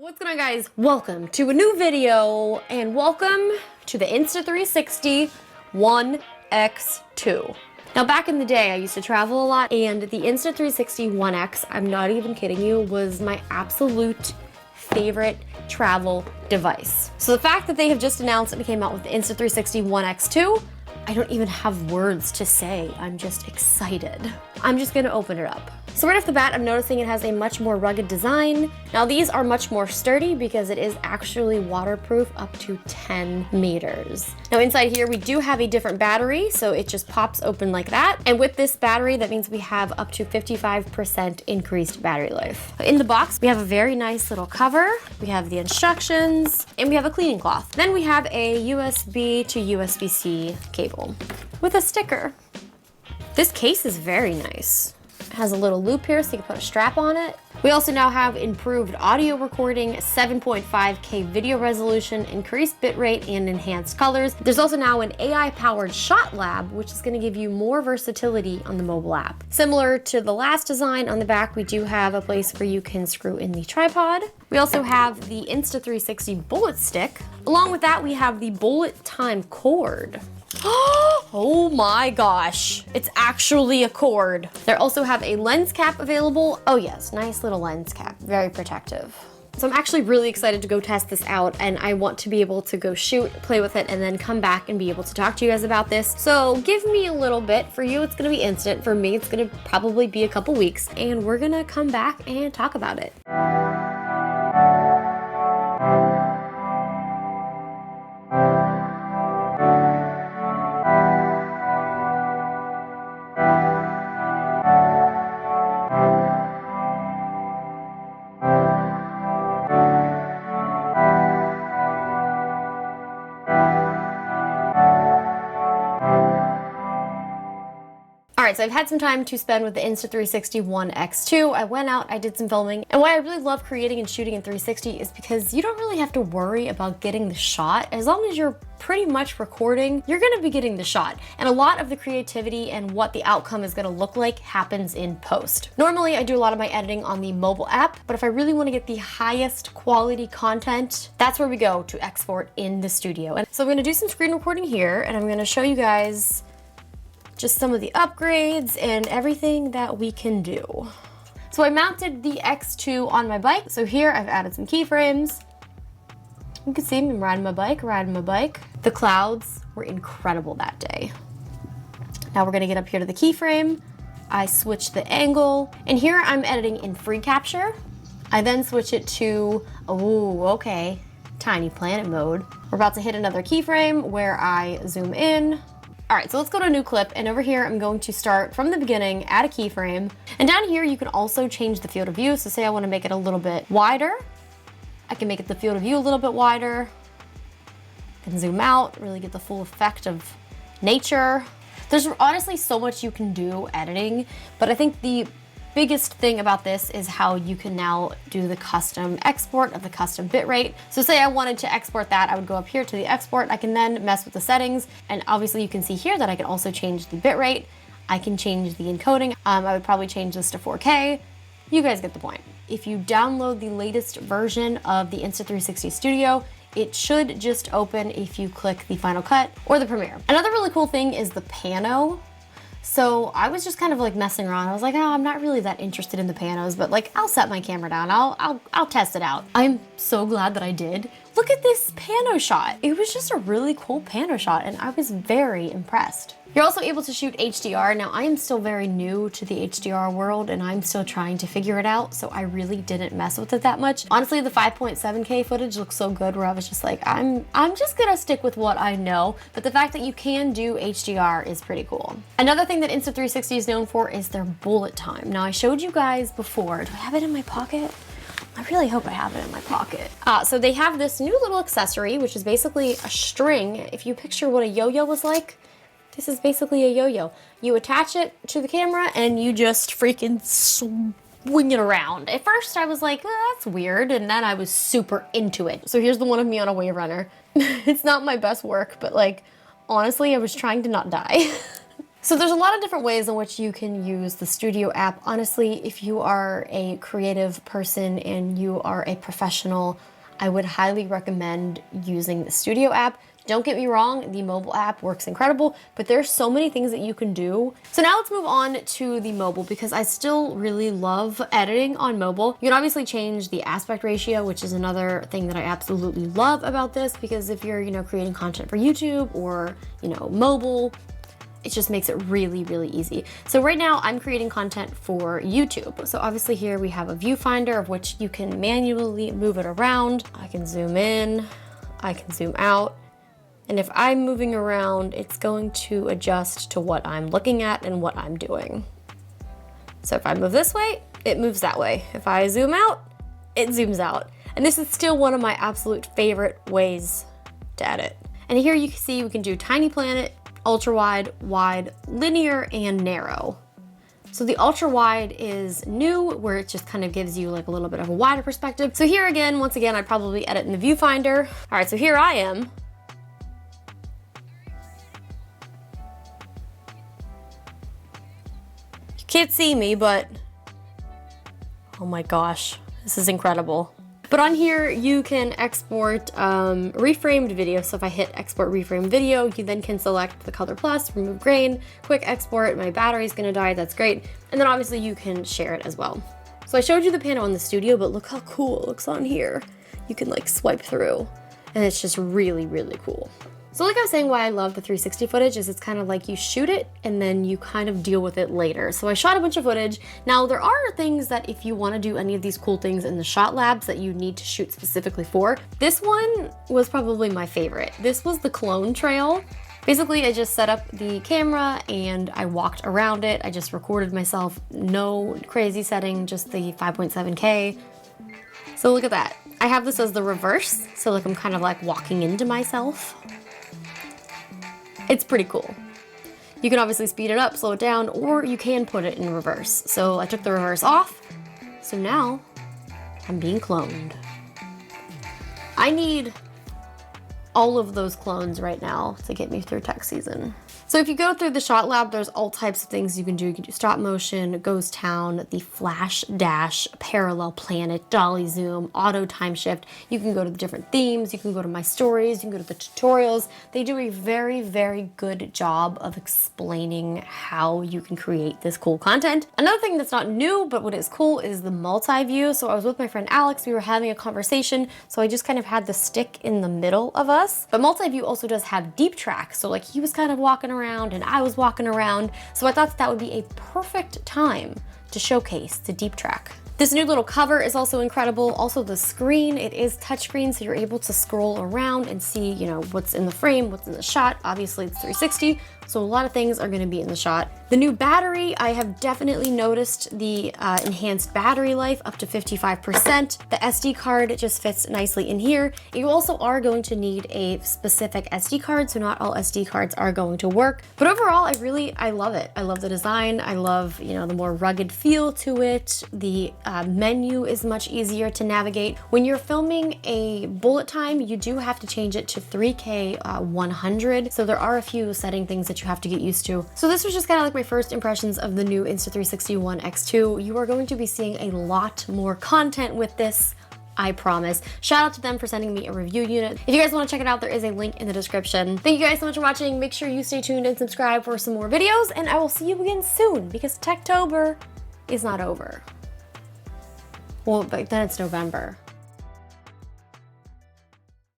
What's going on, guys? Welcome to a new video and welcome to the Insta360 One X2. Now, back in the day, I used to travel a lot, and the Insta360 One X, I'm not even kidding you, was my absolute favorite travel device. So the fact that they have just announced that it came out with the Insta360 One X2, I don't even have words to say. I'm just excited. I'm just gonna open it up. So right off the bat, I'm noticing it has a much more rugged design. Now these are much more sturdy because it is actually waterproof up to 10 meters. Now inside here, we do have a different battery, so it just pops open like that. And with this battery, that means we have up to 55% increased battery life. In the box, we have a very nice little cover. We have the instructions, and we have a cleaning cloth. Then we have a USB to USB-C cable with a sticker. This case is very nice. It has a little loop here so you can put a strap on it. We also now have improved audio recording, 7.5K video resolution, increased bitrate, and enhanced colors. There's also now an AI-powered shot lab, which is going to give you more versatility on the mobile app. Similar to the last design, on the back we do have a place where you can screw in the tripod. We also have the Insta360 bullet stick. Along with that, we have the bullet time cord. Oh my gosh, it's actually a cord. They also have a lens cap available. Oh yes, nice little lens cap, very protective. So I'm actually really excited to go test this out, and I want to be able to go shoot, play with it, and then come back and be able to talk to you guys about this. So give me a little bit. For you, it's gonna be instant. For me, it's gonna probably be a couple weeks, and we're gonna come back and talk about it. Alright, so I've had some time to spend with the Insta360 One X2. I went out, I did some filming, and why I really love creating and shooting in 360 is because you don't really have to worry about getting the shot. As long as you're pretty much recording, you're gonna be getting the shot. And a lot of the creativity and what the outcome is gonna look like happens in post. Normally, I do a lot of my editing on the mobile app, but if I really wanna get the highest quality content, that's where we go to export in the studio. And so I'm gonna do some screen recording here, and I'm gonna show you guys just some of the upgrades and everything that we can do. So I mounted the X2 on my bike. So here I've added some keyframes. You can see me riding my bike. The clouds were incredible that day. Now we're gonna get up here to the keyframe. I switch the angle, and here I'm editing in free capture. I then switch it to, okay, tiny planet mode. We're about to hit another keyframe where I zoom in. All right, so let's go to a new clip, and over here I'm going to start from the beginning, add a keyframe, and down here you can also change the field of view. So say I want to make it a little bit wider, I can make it the field of view a little bit wider. I can zoom out, really get the full effect of nature. There's honestly so much you can do editing, but I think the biggest thing about this is how you can now do the custom export of the custom bitrate. So say I wanted to export that, I would go up here to the export. I can then mess with the settings, and obviously you can see here that I can also change the bitrate. I can change the encoding. I would probably change this to 4K. You guys get the point. If you download the latest version of the Insta360 Studio, it should just open if you click the Final Cut or the Premiere. Another really cool thing is the Pano. So I was just kind of like messing around. I was like, oh, I'm not really that interested in the panos, but like I'll set my camera down. I'll test it out. I'm so glad that I did. Look at this pano shot. It was just a really cool pano shot, and I was very impressed. You're also able to shoot HDR. Now I am still very new to the HDR world, and I'm still trying to figure it out, so I really didn't mess with it that much. Honestly, the 5.7K footage looks so good where I was just like, I'm just gonna stick with what I know, but the fact that you can do HDR is pretty cool. Another thing that Insta360 is known for is their bullet time. Now I showed you guys before. Do I have it in my pocket? I really hope I have it in my pocket. So they have this new little accessory, which is basically a string. If you picture what a yo-yo was like, this is basically a yo-yo. You attach it to the camera and you just freaking swing it around. At first I was like, oh, that's weird, and then I was super into it. So here's the one of me on a wave runner. It's not my best work, but like, honestly, I was trying to not die. So there's a lot of different ways in which you can use the Studio app. Honestly, if you are a creative person and you are a professional, I would highly recommend using the Studio app. Don't get me wrong, the mobile app works incredible, but there's so many things that you can do. So now let's move on to the mobile, because I still really love editing on mobile. You can obviously change the aspect ratio, which is another thing that I absolutely love about this, because if you're, creating content for YouTube or, mobile, it just makes it really, really easy. So right now I'm creating content for YouTube. So obviously here we have a viewfinder of which you can manually move it around. I can zoom in, I can zoom out. And if I'm moving around, it's going to adjust to what I'm looking at and what I'm doing. So if I move this way, it moves that way. If I zoom out, it zooms out. And this is still one of my absolute favorite ways to edit. And here you can see we can do tiny planet, ultra wide, wide, linear, and narrow. So the ultra wide is new, where it just kind of gives you like a little bit of a wider perspective. So here again, once again, I'd probably edit in the viewfinder. All right, so here I am. Can't see me, but oh my gosh, this is incredible. But on here, you can export reframed video. So if I hit export reframed video, you then can select the color plus, remove grain, quick export. My battery's gonna die, that's great. And then obviously you can share it as well. So I showed you the Pano in the studio, but look how cool it looks on here. You can like swipe through, and it's just really, really cool. So like I was saying, why I love the 360 footage is it's kind of like you shoot it and then you kind of deal with it later. So I shot a bunch of footage. Now there are things that if you want to do any of these cool things in the shot labs that you need to shoot specifically for. This one was probably my favorite. This was the clone trail. Basically, I just set up the camera and I walked around it. I just recorded myself, no crazy setting, just the 5.7K. So look at that. I have this as the reverse. So like I'm kind of like walking into myself. It's pretty cool. You can obviously speed it up, slow it down, or you can put it in reverse. So I took the reverse off, so now I'm being cloned. I need all of those clones right now to get me through tech season. So if you go through the shot lab, there's all types of things you can do. You can do stop motion, ghost town, the flash dash, parallel planet, dolly zoom, auto time shift. You can go to the different themes. You can go to my stories. You can go to the tutorials. They do a very, very good job of explaining how you can create this cool content. Another thing that's not new, but what is cool is the multi-view. So I was with my friend Alex. We were having a conversation. So I just kind of had the stick in the middle of us. But multi-view also does have deep track. So like he was kind of walking around and I was walking around. So I thought that would be a perfect time to showcase the deep track. This new little cover is also incredible. Also the screen, it is touchscreen, so you're able to scroll around and see, what's in the frame, what's in the shot. Obviously it's 360, so a lot of things are gonna be in the shot. The new battery, I have definitely noticed the enhanced battery life up to 55%. The SD card just fits nicely in here. You also are going to need a specific SD card, so not all SD cards are going to work. But overall, I love it. I love the design. I love, the more rugged feel to it. The menu is much easier to navigate. When you're filming a bullet time, you do have to change it to 3K 100. So there are a few setting things that you have to get used to. So this was just kind of like my first impressions of the new Insta360 One X2. You are going to be seeing a lot more content with this, I promise. Shout out to them for sending me a review unit. If you guys want to check it out, there is a link in the description. Thank you guys so much for watching. Make sure you stay tuned and subscribe for some more videos, and I will see you again soon because Techtober is not over. Well, but then it's November.